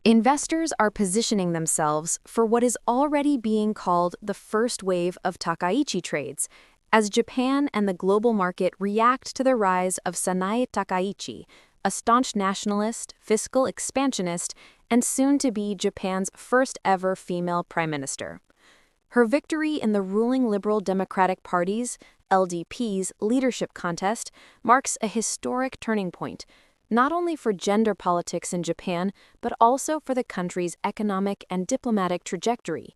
Investors are positioning themselves for what is already being called the first wave of Takaichi trades, as Japan and the global market react to the rise of Sanae Takaichi, a staunch nationalist, fiscal expansionist, and soon-to-be Japan's first-ever female prime minister. Her victory in the ruling Liberal Democratic Party's, LDP's, leadership contest marks a historic turning point, not only for gender politics in Japan, but also for the country's economic and diplomatic trajectory.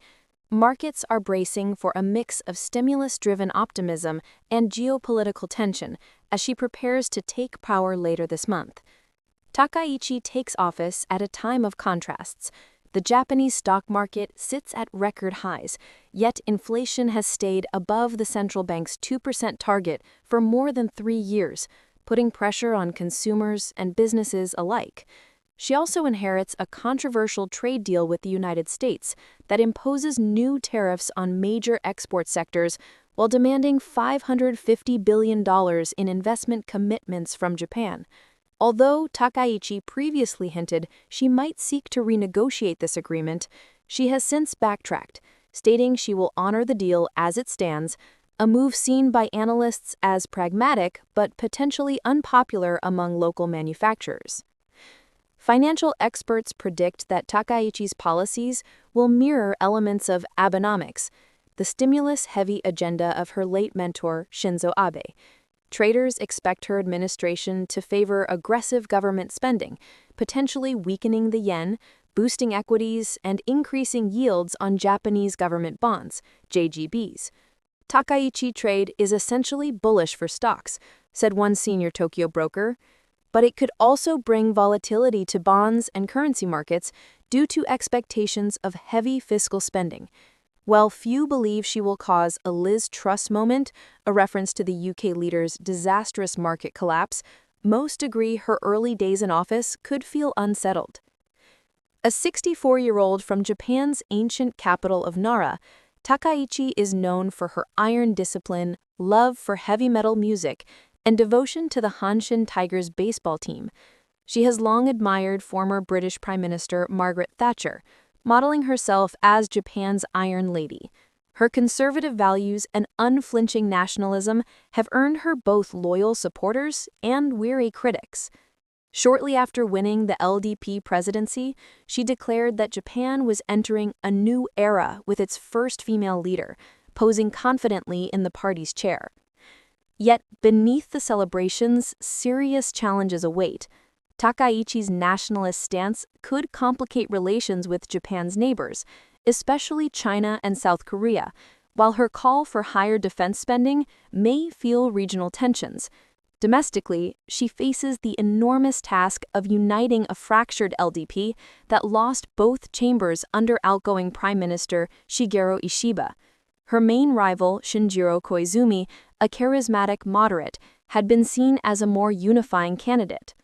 Markets are bracing for a mix of stimulus-driven optimism and geopolitical tension as she prepares to take power later this month. Takaichi takes office at a time of contrasts. The Japanese stock market sits at record highs, yet inflation has stayed above the central bank's 2% target for more than 3 years, putting pressure on consumers and businesses alike. She also inherits a controversial trade deal with the United States that imposes new tariffs on major export sectors while demanding $550 billion in investment commitments from Japan. Although Takaichi previously hinted she might seek to renegotiate this agreement, she has since backtracked, stating she will honor the deal as it stands, a move seen by analysts as pragmatic but potentially unpopular among local manufacturers. Financial experts predict that Takaichi's policies will mirror elements of Abenomics, the stimulus-heavy agenda of her late mentor Shinzo Abe. Traders expect her administration to favor aggressive government spending, potentially weakening the yen, boosting equities, and increasing yields on Japanese government bonds, JGBs. Takaichi trade is essentially bullish for stocks, said one senior Tokyo broker, but it could also bring volatility to bonds and currency markets due to expectations of heavy fiscal spending. While few believe she will cause a Liz Truss moment, a reference to the UK leader's disastrous market collapse, most agree her early days in office could feel unsettled. A 64-year-old from Japan's ancient capital of Nara, Takaichi is known for her iron discipline, love for heavy metal music, and devotion to the Hanshin Tigers baseball team. She has long admired former British Prime Minister Margaret Thatcher, modeling herself as Japan's Iron Lady. Her conservative values and unflinching nationalism have earned her both loyal supporters and weary critics. Shortly after winning the LDP presidency, she declared that Japan was entering a new era with its first female leader, posing confidently in the party's chair. Yet, beneath the celebrations, serious challenges await. Takaichi's nationalist stance could complicate relations with Japan's neighbors, especially China and South Korea, while her call for higher defense spending may fuel regional tensions. Domestically, she faces the enormous task of uniting a fractured LDP that lost both chambers under outgoing Prime Minister Shigeru Ishiba. Her main rival, Shinjiro Koizumi, a charismatic moderate, had been seen as a more unifying candidate.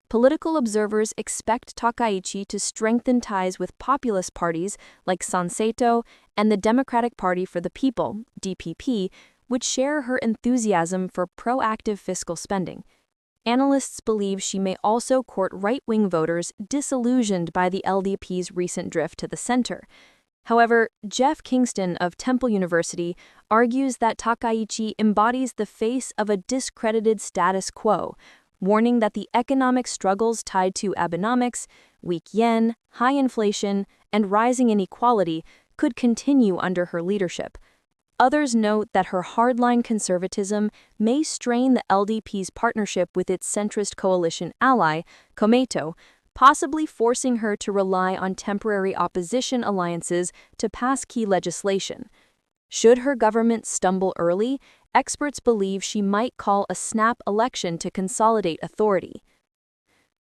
Political observers expect Takaichi to strengthen ties with populist parties like Sanseito and the Democratic Party for the People, DPP, which share her enthusiasm for proactive fiscal spending. Analysts believe she may also court right-wing voters disillusioned by the LDP's recent drift to the center. However, Jeff Kingston of Temple University argues that Takaichi embodies the face of a discredited status quo, warning that the economic struggles tied to Abenomics, weak yen, high inflation, and rising inequality could continue under her leadership. Others note that her hardline conservatism may strain the LDP's partnership with its centrist coalition ally, Komeito, possibly forcing her to rely on temporary opposition alliances to pass key legislation. Should her government stumble early, experts believe she might call a snap election to consolidate authority.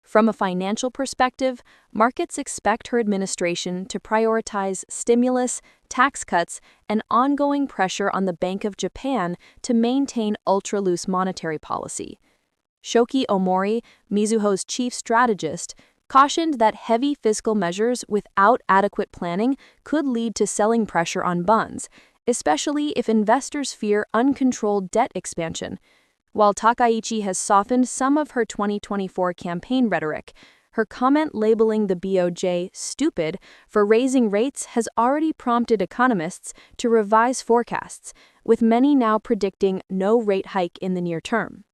From a financial perspective, markets expect her administration to prioritize stimulus, tax cuts, and ongoing pressure on the Bank of Japan to maintain ultra-loose monetary policy. Shoki Omori, Mizuho's chief strategist, cautioned that heavy fiscal measures without adequate planning could lead to selling pressure on bonds, especially if investors fear uncontrolled debt expansion. While Takaichi has softened some of her 2024 campaign rhetoric, Her comment labeling the BOJ "stupid" for raising rates has already prompted economists to revise forecasts, with many now predicting no rate hike in the near term.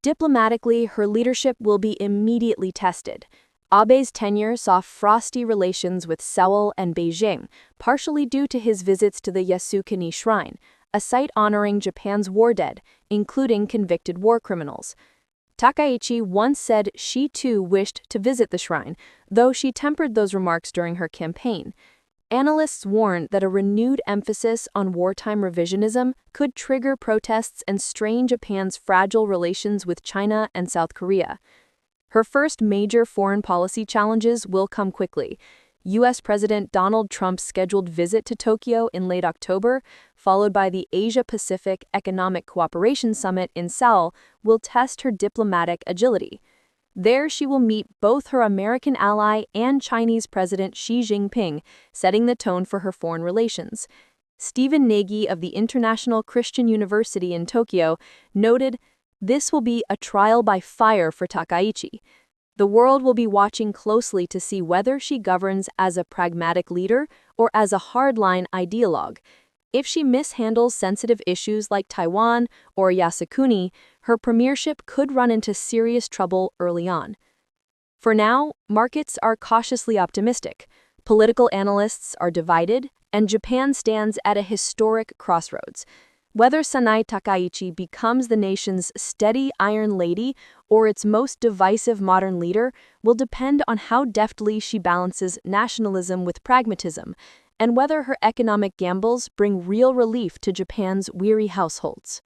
Diplomatically, her leadership will be immediately tested. Abe's tenure saw frosty relations with Seoul and Beijing, partially due to his visits to the Yasukuni Shrine, a site honoring Japan's war dead, including convicted war criminals. Takaichi once said she too wished to visit the shrine, though she tempered those remarks during her campaign. Analysts warn that a renewed emphasis on wartime revisionism could trigger protests and strain Japan's fragile relations with China and South Korea. Her first major foreign policy challenges will come quickly. U.S. President Donald Trump's scheduled visit to Tokyo in late October, followed by the Asia-Pacific Economic Cooperation Summit in Seoul, will test her diplomatic agility. There she will meet both her American ally and Chinese President Xi Jinping, setting the tone for her foreign relations. Stephen Nagy of the International Christian University in Tokyo noted, "This will be a trial by fire for Takaichi. The world will be watching closely to see whether she governs as a pragmatic leader or as a hardline ideologue. If she mishandles sensitive issues like Taiwan or Yasukuni, her premiership could run into serious trouble early on." For now, markets are cautiously optimistic, political analysts are divided, and Japan stands at a historic crossroads. Whether Sanae Takaichi becomes the nation's steady iron lady or its most divisive modern leader will depend on how deftly she balances nationalism with pragmatism, and whether her economic gambles bring real relief to Japan's weary households.